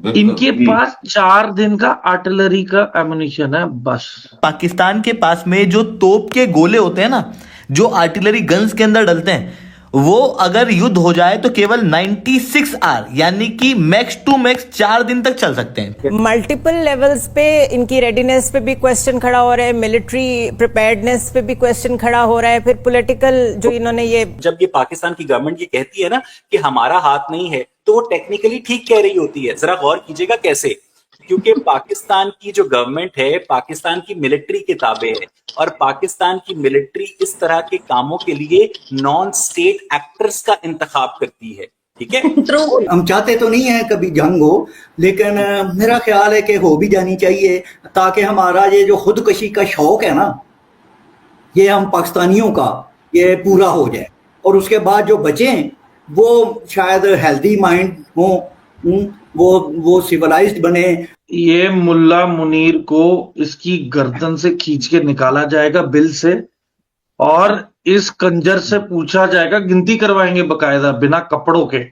इनके पास 4 दिन का आर्टिलरी का एमुनिशन है बस। पाकिस्तान के पास में जो तोप के गोले होते हैं ना, जो आर्टिलरी गन्स के अंदर डलते हैं, वो अगर युद्ध हो जाए तो केवल 96 आवर यानी कि मैक्स टू मैक्स 4 दिन तक चल सकते हैं। मल्टीपल लेवल्स पे इनकी रेडीनेस पे भी क्वेश्चन खड़ा हो रहा है, मिलिट्री प्रिपेयर्डनेस पे भी क्वेश्चन खड़ा हो रहा है, फिर पॉलिटिकल जो इन्होंने ये जब ये पाकिस्तान की गवर्नमेंट ये कहती है ना कि हमारा हाथ नहीं है, तो वो टेक्निकली ठीक कह रही होती है। जरा गौर कीजिएगा कैसे, क्योंकि पाकिस्तान की जो गवर्नमेंट है, पाकिस्तान की मिलिट्री के ताबे है, और पाकिस्तान की मिलिट्री इस तरह के कामों के लिए नॉन स्टेट एक्टर्स का इंतखाब करती है। ठीक है, हम चाहते तो नहीं है कभी जंग हो, लेकिन मेरा ख्याल है कि हो भी जानी चाहिए, ताकि हमारा ये जो खुदकशी का शौक है ना, ये हम पाकिस्तानियों का ये पूरा हो जाए, और उसके बाद जो बचे वो शायद हेल्दी माइंड हो, वो सिविलाइज्ड बने। ये मुल्ला मुनीर को इसकी गर्दन से खींच के निकाला जाएगा बिल से, और इस कंजर से पूछा जाएगा, गिनती करवाएंगे बकायदा बिना कपड़ों के,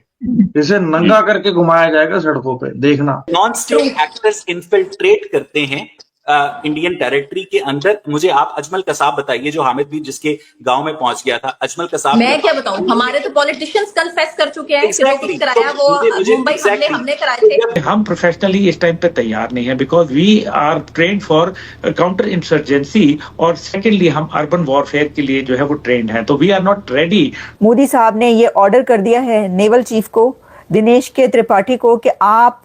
इसे नंगा करके घुमाया जाएगा सड़कों पे, देखना। नॉन स्टेट एक्टर्स इन्फिल्ट्रेट करते हैं इंडियन टेरिटरी के अंदर। मुझे आप अजमल कसाब बताइए, जो हामिद भी जिसके गांव में पहुंच गया था, अजमल कसाब। मैं क्या बताऊं, हमारे तो पॉलिटिशियंस कन्फेस कर चुके हैं कि वो कराया, वो मुंबई हमले हमने कराए थे। हम प्रोफेशनली इस टाइम पे तैयार नहीं है, because we are trained for counter insurgency, और सेकेंडली हम अर्बन वॉरफेयर के लिए जो है वो ट्रेंड है, तो we are not ready. Modi साहब ने ये ऑर्डर कर दिया है नेवल चीफ को, दिनेश के त्रिपाठी को, कि आप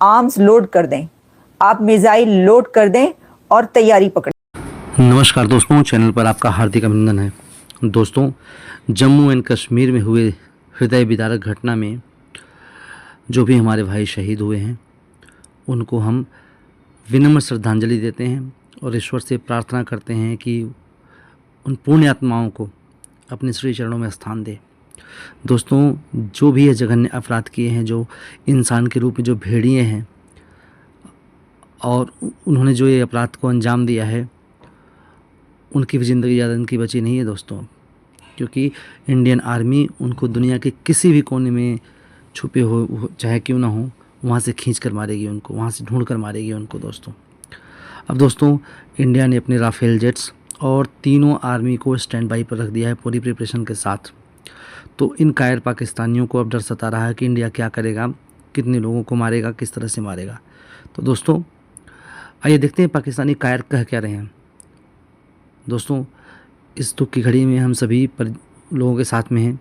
आर्म्स लोड कर दें, आप मिसाइल लोड कर दें और तैयारी पकड़ें। नमस्कार दोस्तों, चैनल पर आपका हार्दिक अभिनंदन है। दोस्तों, जम्मू एंड कश्मीर में हुए हृदय विदारक घटना में जो भी हमारे भाई शहीद हुए हैं, उनको हम विनम्र श्रद्धांजलि देते हैं और ईश्वर से प्रार्थना करते हैं कि उन पुण्य आत्माओं को अपने श्री चरणों में स्थान दे। दोस्तों, जो भी ये जघन्य अपराध किए हैं, जो इंसान के रूप में जो भेड़िए हैं, और उन्होंने जो ये अपराध को अंजाम दिया है, उनकी भी ज़िंदगी ज़्यादा इनकी बची नहीं है दोस्तों, क्योंकि इंडियन आर्मी उनको दुनिया के किसी भी कोने में छुपे हो चाहे क्यों ना हो, वहाँ से खींच कर मारेगी उनको, वहाँ से ढूंढ कर मारेगी उनको दोस्तों। अब दोस्तों, इंडिया ने अपने राफेल जेट्स और तीनों आर्मी को स्टैंड बाई पर रख दिया है पूरी प्रिपरेशन के साथ। तो इन कायर पाकिस्तानियों को अब डर सता रहा है कि इंडिया क्या करेगा, कितने लोगों को मारेगा, किस तरह से मारेगा। तो दोस्तों, आइए देखते हैं पाकिस्तानी कायर कह क्या रहे हैं। दोस्तों, इस दुख की घड़ी में हम सभी लोगों के साथ में हैं।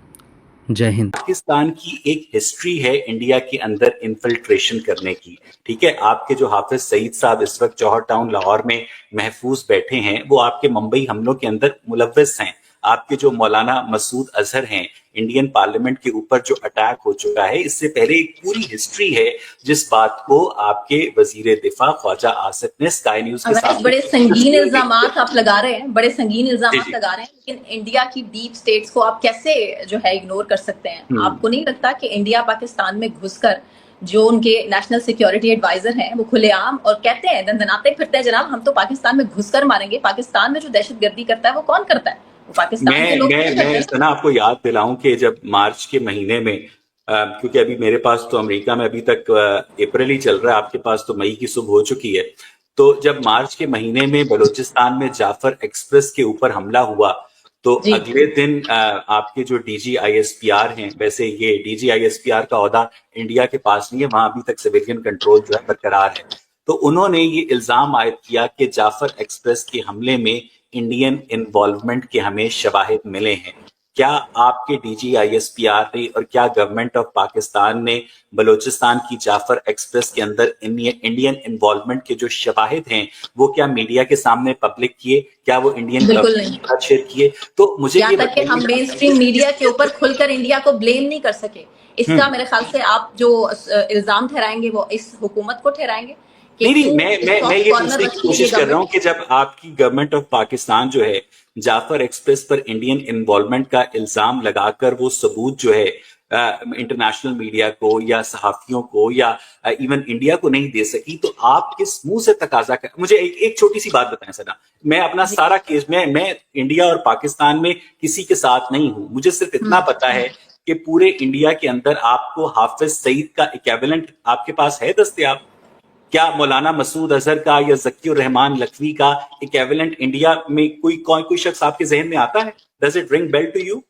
जय हिंद। पाकिस्तान की एक हिस्ट्री है इंडिया के अंदर इन्फिल्ट्रेशन करने की। ठीक है, आपके जो हाफिज सईद साहब इस वक्त जौहर टाउन लाहौर में महफूज बैठे हैं, वो आपके मुंबई हमलों के अंदर मुलव्वस हैं। आपके जो मौलाना मसूद अजहर हैं, इंडियन पार्लियामेंट के ऊपर जो अटैक हो चुका है, इससे पहले एक पूरी हिस्ट्री है जिस बात को आपके वजीर दिफा ख्वाजा आसिफ ने स्काई न्यूज के साथ बड़े संगीन इल्जाम आप लगा रहे हैं, बड़े संगीन इल्जाम लगा रहे हैं, लेकिन इंडिया की डीप स्टेट्स को आप कैसे जो है इग्नोर कर सकते हैं? आपको नहीं लगता कि इंडिया पाकिस्तान में घुसकर जो उनके नेशनल सिक्योरिटी एडवाइजर हैं, वो खुलेआम और कहते हैं, दंदनाते फिरते हैं, जनाब हम तो पाकिस्तान में घुसकर मारेंगे। पाकिस्तान में जो दहशतगर्दी करता है वो कौन करता है? मैं सना आपको याद दिलाऊं कि जब मार्च के महीने में, क्योंकि अभी मेरे पास तो अमेरिका में अभी तक अप्रैल ही चल रहा है, आपके पास तो मई की सुबह हो चुकी है, तो जब मार्च के महीने में बलूचिस्तान में जाफर एक्सप्रेस के ऊपर हमला हुआ, तो अगले दिन आपके जो DGISPR हैं, वैसे ये DGISPR का ओहदा इंडिया के पास नहीं है, वहां अभी तक सिविलियन कंट्रोल जो है बरकरार है, तो उन्होंने ये इल्जाम आयद किया कि जाफर एक्सप्रेस के हमले में इंडियन इन्वॉल्वमेंट के हमें शवाहिद मिले हैं। क्या आपके DGISPR ने और क्या गवर्नमेंट ऑफ पाकिस्तान ने बलूचिस्तान की जाफर एक्सप्रेस के अंदर इंडियन इन्वॉल्वमेंट के जो शवाहिद हैं, वो क्या मीडिया के सामने पब्लिक किए? क्या वो इंडियन गवर्नमेंट शेयर किए? तो मुझे यहाँ तक कि हम मेन स्ट्रीम मीडिया के ऊपर खुलकर इंडिया को ब्लेम नहीं कर सके। इसका मेरे ख्याल से आप जो इल्जाम ठहराएंगे वो इस हुकूमत को ठहराएंगे। नहीं, मैं ये पूछने की कोशिश कर रहा हूँ कि जब आपकी गवर्नमेंट ऑफ पाकिस्तान जो है जाफर एक्सप्रेस पर इंडियन इन्वॉल्वमेंट का इल्जाम लगाकर वो सबूत जो है इंटरनेशनल मीडिया को या सहाफियों को या इवन इंडिया को नहीं दे सकी, तो आप किस मुंह से तकाजा कर? मुझे एक छोटी सी बात बताएं सना, मैं अपना सारा केस मैं इंडिया और पाकिस्तान में किसी के साथ नहीं हूं, मुझे सिर्फ इतना पता है कि पूरे इंडिया के अंदर आपको हाफिज सईद का इक्विवेलेंट आपके पास है दस्तयाब? क्या मौलाना मसूद अजहर का या ज़कीउर रहमान लखवी का इक्विवेलेंट इंडिया में कोई शख्स आपके जहन में आता है? Does it ring bell to you?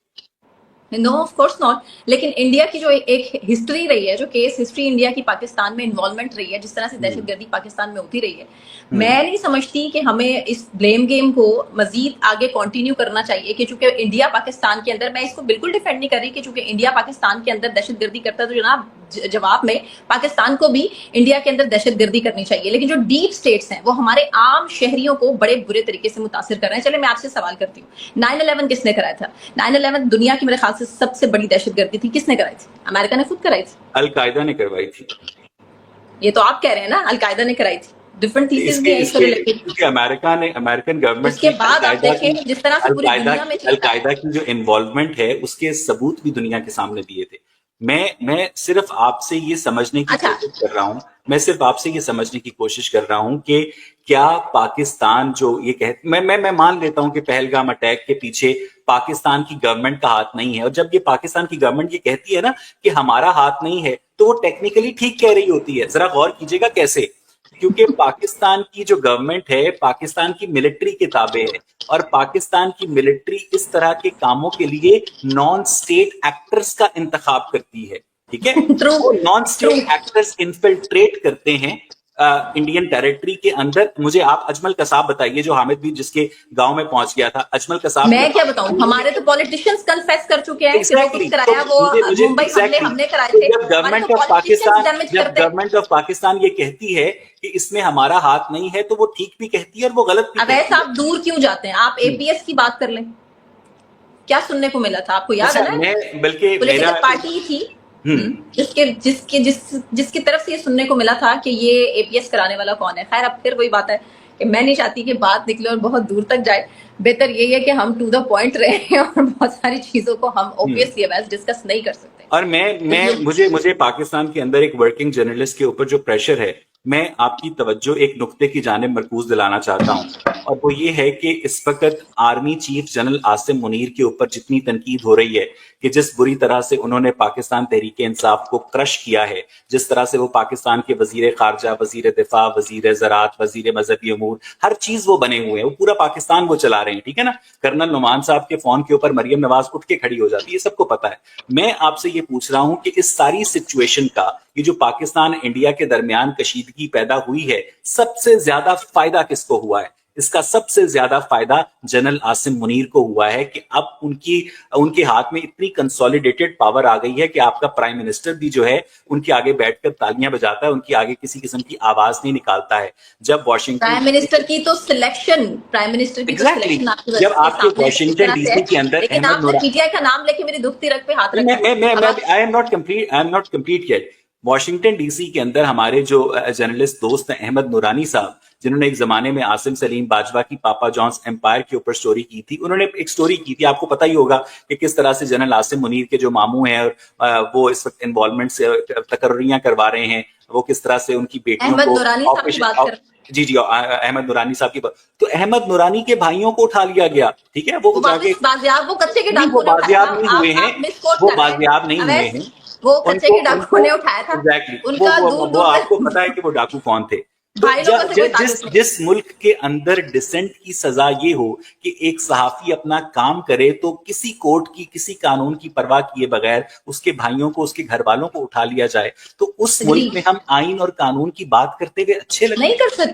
No of course not. लेकिन इंडिया की जो एक हिस्ट्री रही है, जो केस हिस्ट्री इंडिया की पाकिस्तान में इन्वॉल्वमेंट रही है, जिस तरह से दहशतगर्दी पाकिस्तान में होती रही है, मैं नहीं समझती कि हमें इस ब्लेम गेम को मजीद आगे कंटिन्यू करना चाहिए। कि चूंकि इंडिया पाकिस्तान के अंदर, मैं इसको बिल्कुल डिफेंड नहीं कर रही कि चूंकि इंडिया पाकिस्तान के अंदर दहशतगर्दी करता है तो जनाब जवाब में पाकिस्तान को भी इंडिया के अंदर दहशतगर्दी करनी चाहिए। लेकिन जो डीप स्टेट्स हैं वो हमारे आम शहरियों को बड़े बुरे तरीके से मुतासिर कर रहे हैं। चले मैं आपसे सवाल करती हूँ, 9/11 किसने कराया था? 9/11 दुनिया की मेरे ख्याल से सबसे बड़ी दहशतगर्दी थी, किसने कराई थी? अमेरिका ने खुद कराई थी, अल-कायदा ने करवाई थी। ये तो आप कह रहे हैं ना, अल-कायदा ने कराई थी। डिफरेंट थीसिस भी है इसको रिलेटेड। क्योंकि अमेरिकन गवर्नमेंट उसके बाद आप देखें जिस तरह से पूरी दुनिया में अल-कायदा की जो इन्वॉल्वमेंट है उसके सबूत भी दुनिया के सामने दिए थे। मैं सिर्फ आपसे ये समझने की कोशिश कर रहा हूं, कि क्या पाकिस्तान जो ये मैं मान लेता हूं कि पहलगाम अटैक के पीछे पाकिस्तान की गवर्नमेंट का हाथ नहीं है, और जब ये पाकिस्तान की गवर्नमेंट ये कहती है ना कि हमारा हाथ नहीं है, तो वो टेक्निकली ठीक कह रही होती है। जरा गौर कीजिएगा कैसे, क्योंकि पाकिस्तान की जो गवर्नमेंट है पाकिस्तान की मिलिट्री के ताबे है, और पाकिस्तान की मिलिट्री इस तरह के कामों के लिए नॉन स्टेट एक्टर्स का इंतखाब करती है, ठीक है? वो नॉन स्टेट एक्टर्स इन्फिल्ट्रेट करते हैं इंडियन टेरिटरी के अंदर। मुझे आप अजमल कसाब बताइए, जो हामिद भी जिसके गांव में पहुंच गया था, अजमल कसाब। मैं क्या बताऊं, हमारे तो पॉलिटिशियंस कन्फेस कर चुके हैं कि वो कुछ कराया, वो मुंबई हमले हमने कराए थे। जब गवर्नमेंट ऑफ पाकिस्तान ये कहती है कि इसमें हमारा हाथ नहीं है, तो वो ठीक भी कहती है और वो गलत भी। अब ऐसा आप दूर क्यों जाते हैं? आप एपीएस की बात कर लें, क्या सुनने को मिला था आपको याद है ना? बल्कि पॉलिटिकल पार्टी थी जिसकी तरफ से ये सुनने को मिला था कि ये एपीएस कराने वाला कौन है। खैर, अब फिर वही बात है कि मैं नहीं चाहती कि बात निकले और बहुत दूर तक जाए। बेहतर यही है कि हम टू द पॉइंट रहे और बहुत सारी चीजों को हम ऑब्वियसली डिस्कस नहीं कर सकते। और मुझे पाकिस्तान के अंदर एक वर्किंग जर्नलिस्ट के ऊपर जो प्रेशर है, मैं आपकी तवज्जो एक नुक्ते की जानिब मरकूज दिलाना चाहता हूं, और वो ये है कि इस वक्त army chief general Asim Munir के ऊपर जितनी तनकीद हो रही है कि जिस बुरी तरह से उन्होंने पाकिस्तान तहरीक इंसाफ को क्रश किया है, जिस तरह से वो पाकिस्तान के वजीर खारजा, वजीर दिफा, वजीर ज़राअत, वजीर मजहबी अमूर, हर चीज वो बने हुए हैं, वो पूरा पाकिस्तान वो चला रहे हैं, ठीक है ना? कर्नल नुमान साहब के फोन के ऊपर मरियम नवाज उठ के खड़ी हो जाती है, ये सबको पता है। मैं आपसे ये पूछ रहा हूं कि इस सारी सिचुएशन का, ये जो पाकिस्तान इंडिया के दरमियान कशीदगी पैदा हुई है, सबसे ज्यादा फायदा किसको हुआ है? इसका सबसे ज्यादा फायदा जनरल आसिम मुनीर को हुआ है कि अब उनके हाथ में इतनी कंसोलिडेटेड पावर आ गई है कि आपका प्राइम मिनिस्टर भी जो है उनके आगे बैठकर तालियां बजाता है, उनकी आगे किसी किस्म की आवाज नहीं निकालता है। जब वॉशिंगटन प्राइम मिनिस्टर की तो सिलेक्शन जब आपके वॉशिंगटन डीसी के अंदर पीटीआई का नाम लेके मेरी दुखती रग पे हाथ रखा, I am not complete yet. Washington DC के अंदर हमारे जो जर्नलिस्ट दोस्त हैं अहमद नूरानी साहब, जिन्होंने एक जमाने में आसिम सलीम बाजवा की पापा जॉन्स एम्पायर के ऊपर स्टोरी की थी, उन्होंने एक स्टोरी की थी, आपको पता ही होगा कि किस तरह से जनरल आसिम मुनीर के जो मामू हैं और वो इस वक्त इन्वॉल्वमेंट से तकर्रियां करवा रहे हैं, वो किस तरह से उनकी बेटियों को जी अहमद नूरानी साहब की बात, तो अहमद नूरानी के भाइयों को उठा लिया गया, ठीक है? वो कच्चे के डाकू बाजियाब नहीं हुए हैं, वो बाजियाब नहीं हुए हैं, वो कच्चे के डाकू ने उठाया था। उनका वो आपको पता है कि वो डाकू कौन थे? जिस मुल्क के अंदर डिसेंट की सजा ये हो कि एक सहाफी अपना काम करे तो किसी कोर्ट की, किसी कानून की परवाह किए बगैर उसके भाइयों को, उसके घर वालों को उठा लिया जाए, तो उस मुल्क में हम आइन और कानून की बात करते हुए अच्छे लगते नहीं कर सकते।